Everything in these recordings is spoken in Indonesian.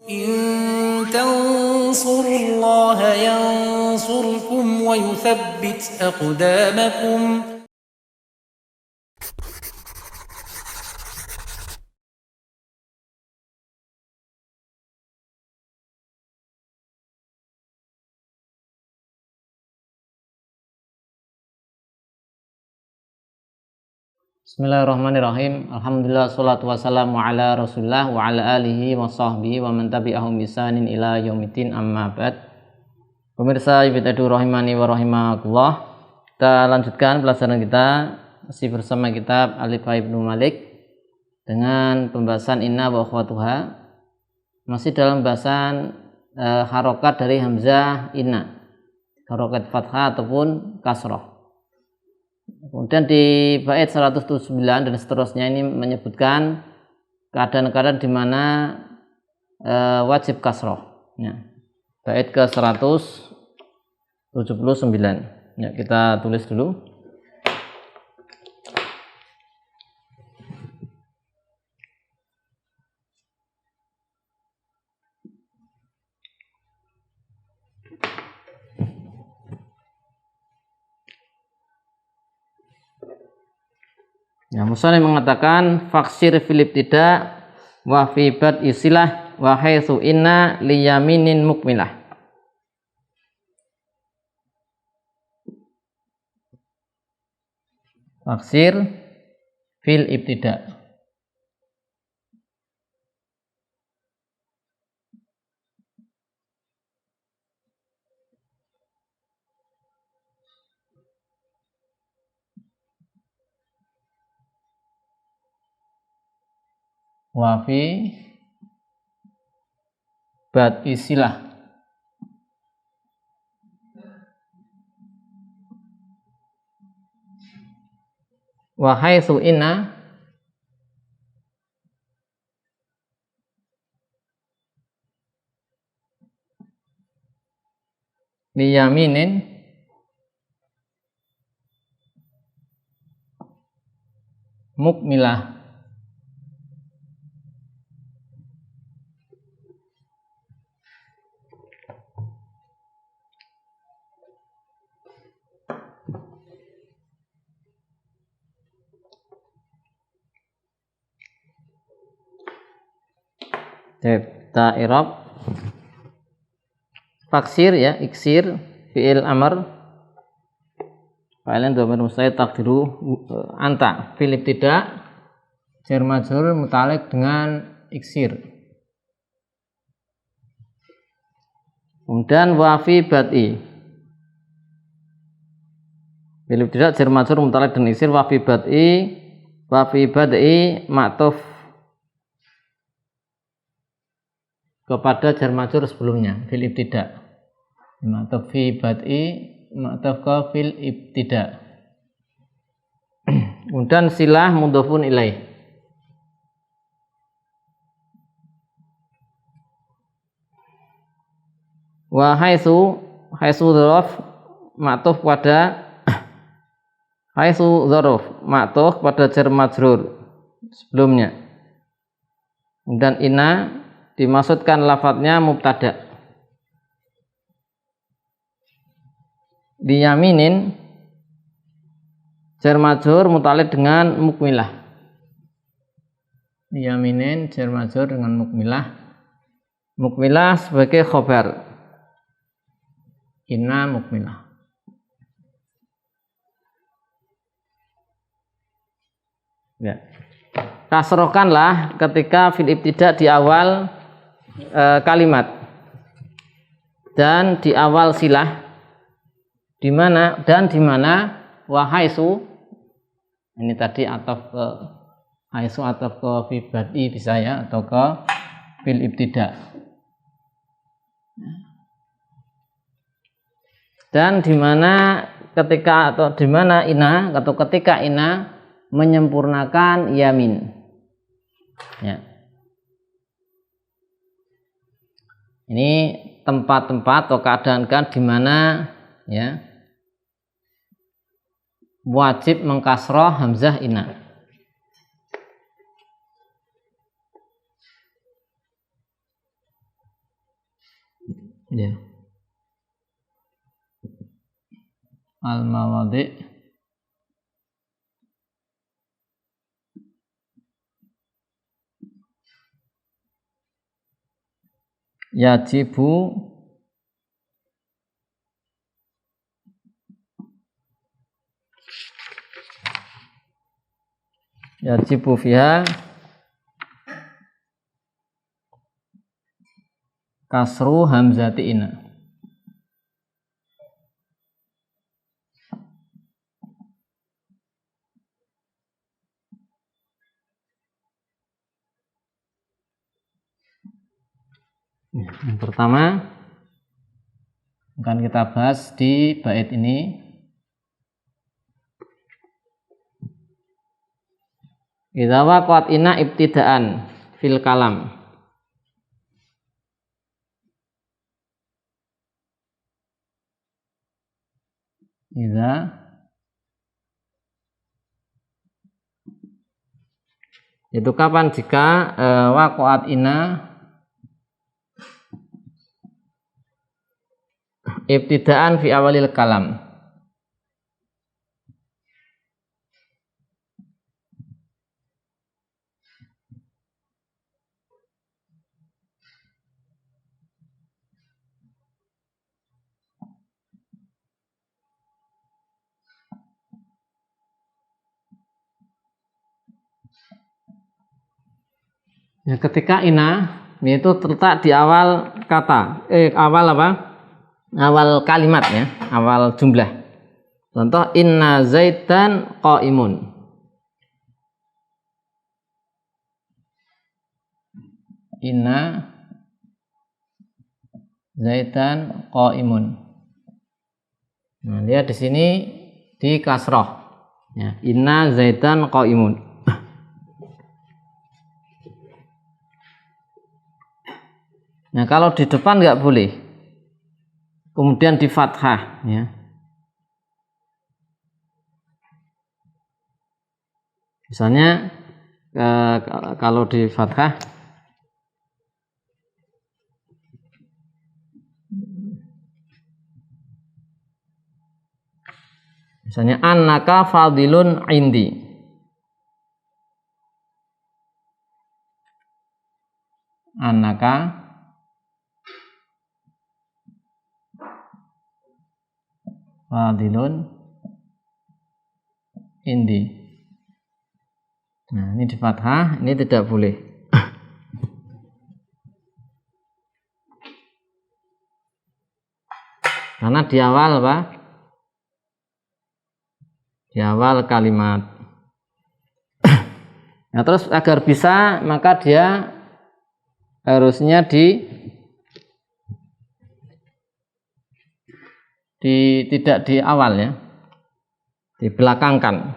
إن تنصروا الله ينصركم ويثبت أقدامكم. Bismillahirrahmanirrahim. Alhamdulillah, salatu wassalamu ala rasulillah wa ala alihi wa sahbihi wa man tabi'ahum bisanin ila yaumiddin, amma ba'd. Pemirsa Ibnu rahimani wa rahimakumullah, kita lanjutkan pelajaran kita masih bersama kitab Alifba Ibnu Malik dengan pembahasan inna wa akhwatuha, masih dalam bahasan harokat dari hamzah inna, harokat fathah ataupun kasroh. Kemudian di bait 179 dan seterusnya ini menyebutkan keadaan-keadaan di mana wajib kasroh. Ya. Bait ke 179. Ya, kita tulis dulu. Ya, Musannif mengatakan faksir filip tidak wa fi bad isilah wa haitsu inna liyaminin mukmilah. Faksir fil ibtida. Wa fi bad isilah wa haitsu inna liyaminin mukmilah. Kita i'rab faksir, ya, iksir fi'il amr fa'ilan dhamir musta'id taqdiru anta fil ibtida jar majrur muta'alliq dengan iksir. Kemudian wa fi bad'i fil ibtida jar majrur muta'alliq dengan iksir wa fi bad'i ma'tuf kepada jar majrur sebelumnya fil ibtida. Ma'tuf fi bad'i ma'tuf ke fil ibtida. Kemudian silah mudhofun ilaih. Wa haitsu dzaraf ma'tuf pada haitsu dzaraf ma'tuf pada jar majrur sebelumnya. Dan inna dimaksudkan lafadznya mubtada. Diyaminin jar majrur muta'alliq dengan mukmilah. Diyaminin jar majrur dengan mukmilah. Mukmilah sebagai khobar. Inna mukmilah. Ya. Kasrohkanlah ketika fil ibtida di awal kalimat dan di awal silah di mana wa haitsu, ini tadi ataf ke haitsu ataf ke fi bad'i bisa, ya, atau ke fil ibtida. Dan di mana ketika atau di mana ina atau ketika ina menyempurnakan yamin. Ya. Ini tempat-tempat atau keadaan di mana, ya, wajib mengkasroh hamzah inna. Ya. Al-mawadhi' yajibu fiha kasru hamzati ina. Yang pertama akan kita bahas di bait ini. Idza waqa'at ina ibtidaan fil kalam. Idza itu kapan? Jika waqa'at ina ibtidaan fi awalil kalam. Ya, ketika ina itu terletak di awal kata, awal apa? Awal kalimat ya, awal jumlah. Contoh inna zaidan qaimun. Inna zaidan qaimun. Nah, lihat di sini di kasroh. Ya, inna zaidan qaimun. Nah, kalau di depan nggak boleh. Kemudian di fathah ya. Misalnya kalau di fathah misalnya annaka fadilun indi. Annaka fadilun indi. Nah, ini di fathah, ini tidak boleh. Karena di awal apa? Di awal kalimat. Nah, terus agar bisa maka dia harusnya tidak di awal ya, dibelakangkan.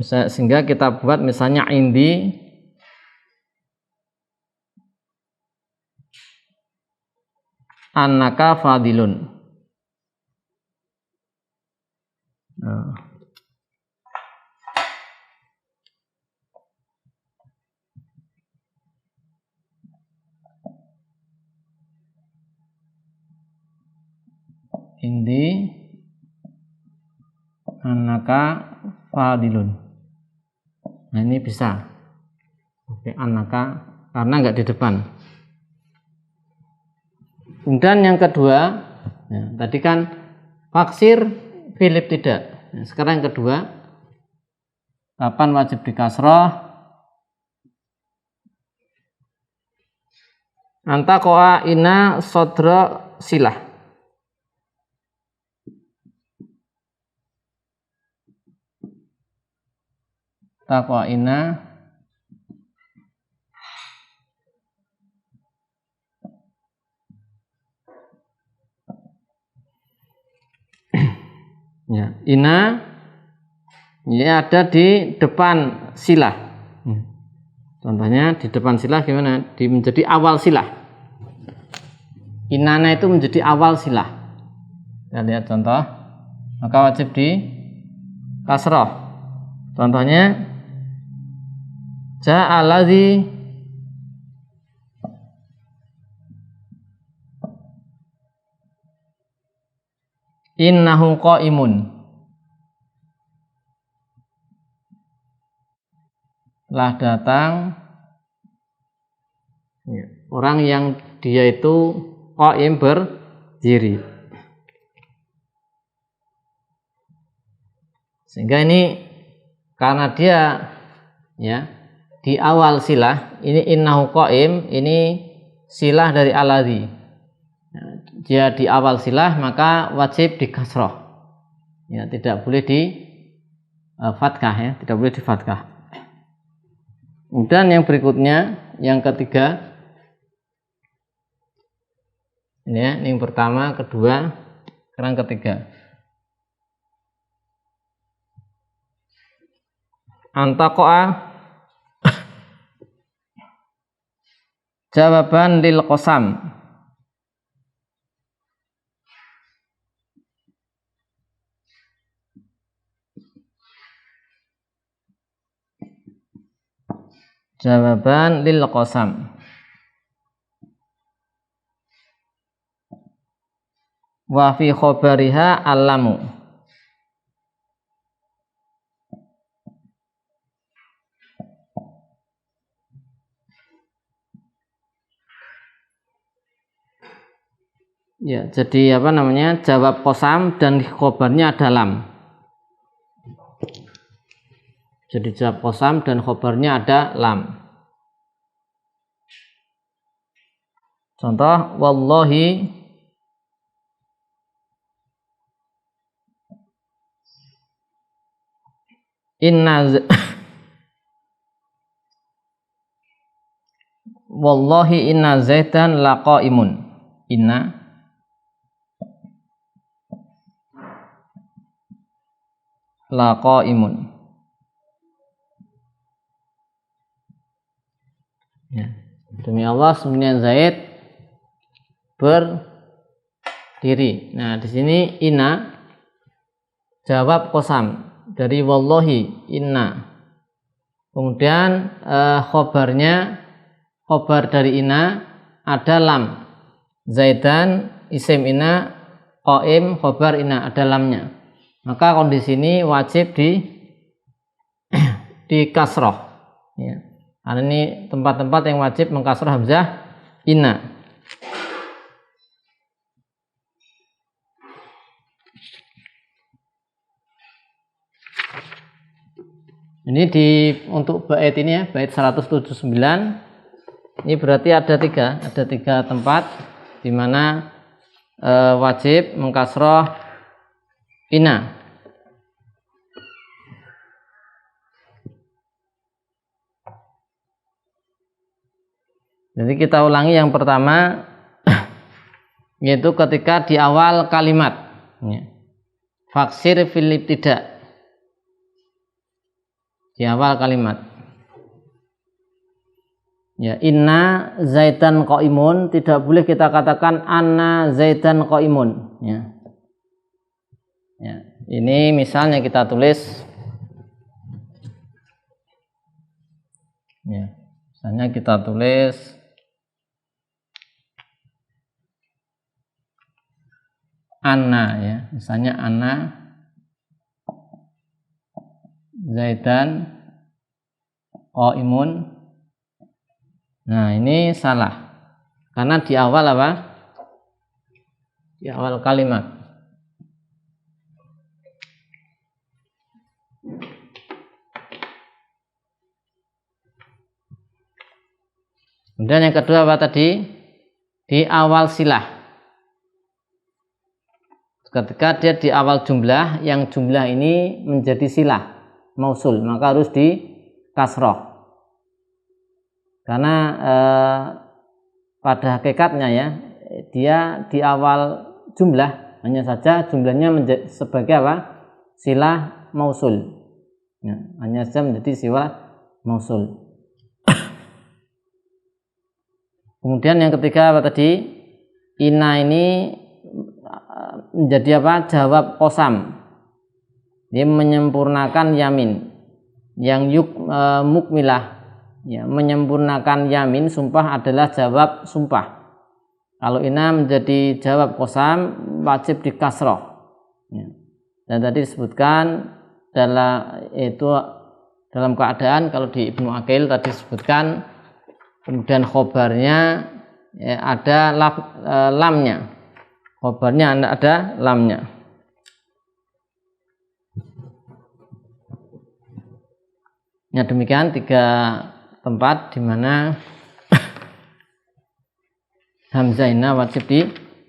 Sehingga kita buat misalnya indi annaka fadilun. Indi annaka fadilun. Nah, ini bisa. Oke, annaka karena enggak di depan. Kemudian yang kedua, ya, tadi kan faksir Philip tidak. Nah, sekarang yang kedua, kapan wajib di kasroh? Anta koa ina sodro silah. Taqwa ina ya, ina ini ada di depan silah. Contohnya di depan silah gimana? Menjadi awal silah. Inana itu menjadi awal silah. Kita lihat contoh. Maka wajib di kasroh. Contohnya ja'aladzi innahu qaimun, telah datang orang yang dia itu qaim, berdiri. Sehingga ini karena dia ya di awal silah, ini innahu qaim, ini silah dari alladzi. Dia di awal silah maka wajib di kasroh. Ya, tidak boleh di fathah ya, tidak boleh di fathah. Kemudian yang berikutnya, yang ketiga. Ini ya, ini yang pertama, kedua, sekarang ketiga. Antaqa'a jawaban lil qasam. Jawaban lil qasam. Wa fi khabariha alamu. Ya, jadi apa namanya? Jawab qasam dan khobarnya ada lam. Jadi jawab qasam dan khobarnya ada lam. Contoh, wallahi wallahi inna zaidan laqaimun. Inna laqaimun. Ya. Demi Allah, sesungguhnya Zaid berdiri. Nah, di sini inna jawab qasam dari wallahi inna. Kemudian khobar dari inna ada lam. Zaidan isim inna, qaim khobar inna, ada lamnya. Maka kondisi ini wajib di kasroh. Ya. Karena ini tempat-tempat yang wajib mengkasroh hamzah inna. Ini untuk bait ini ya, bait 179. Ini berarti ada tiga tempat di mana wajib mengkasroh inna. Jadi kita ulangi yang pertama, yaitu ketika di awal kalimat. Faksir fil ibtida. Di awal kalimat. Ya, inna zaidan qaimun, tidak boleh kita katakan anna zaidan qaimun. Ya. Ya, ini misalnya kita tulis. Ya, misalnya kita tulis anna ya, misalnya anna zaidan qaimun. Nah, ini salah. Karena di awal apa? Di awal kalimat. Kemudian yang kedua apa tadi? Di awal silah. Ketika dia di awal jumlah, yang jumlah ini menjadi silah mausul, maka harus di kasroh. Karena pada hakikatnya ya, dia di awal jumlah, hanya saja jumlahnya sebagai apa? Silah mausul. Ya, hanya saja menjadi silah mausul. Kemudian yang ketiga apa tadi? Inna ini menjadi apa? Jawab qasam. Dia menyempurnakan yamin. Yang mukmilah. Ya, menyempurnakan yamin sumpah adalah jawab sumpah. Kalau inna menjadi jawab qasam wajib di kasroh. Ya. Dan tadi disebutkan dalam keadaan kalau di Ibnu Aqil tadi disebutkan kemudian khobarnya ya, ada lamnya. Khobarnya ada lamnya. Ya, demikian 3 tempat di mana hamzahnya wajib di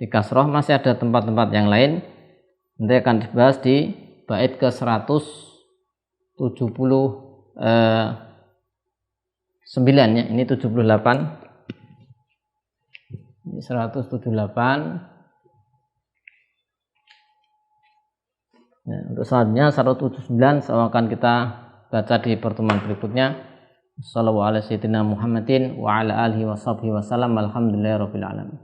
kasroh. Masih ada tempat-tempat yang lain. Nanti akan dibahas di bait ke 179 ya. Ini 78. Ini 178. Ya, untuk selanjutnya 179 akan kita baca di pertemuan berikutnya. Sallallahu alaihi wasallam Muhammadin wa ala alihi washabbihi wasallam. Alhamdulillahirabbil alamin.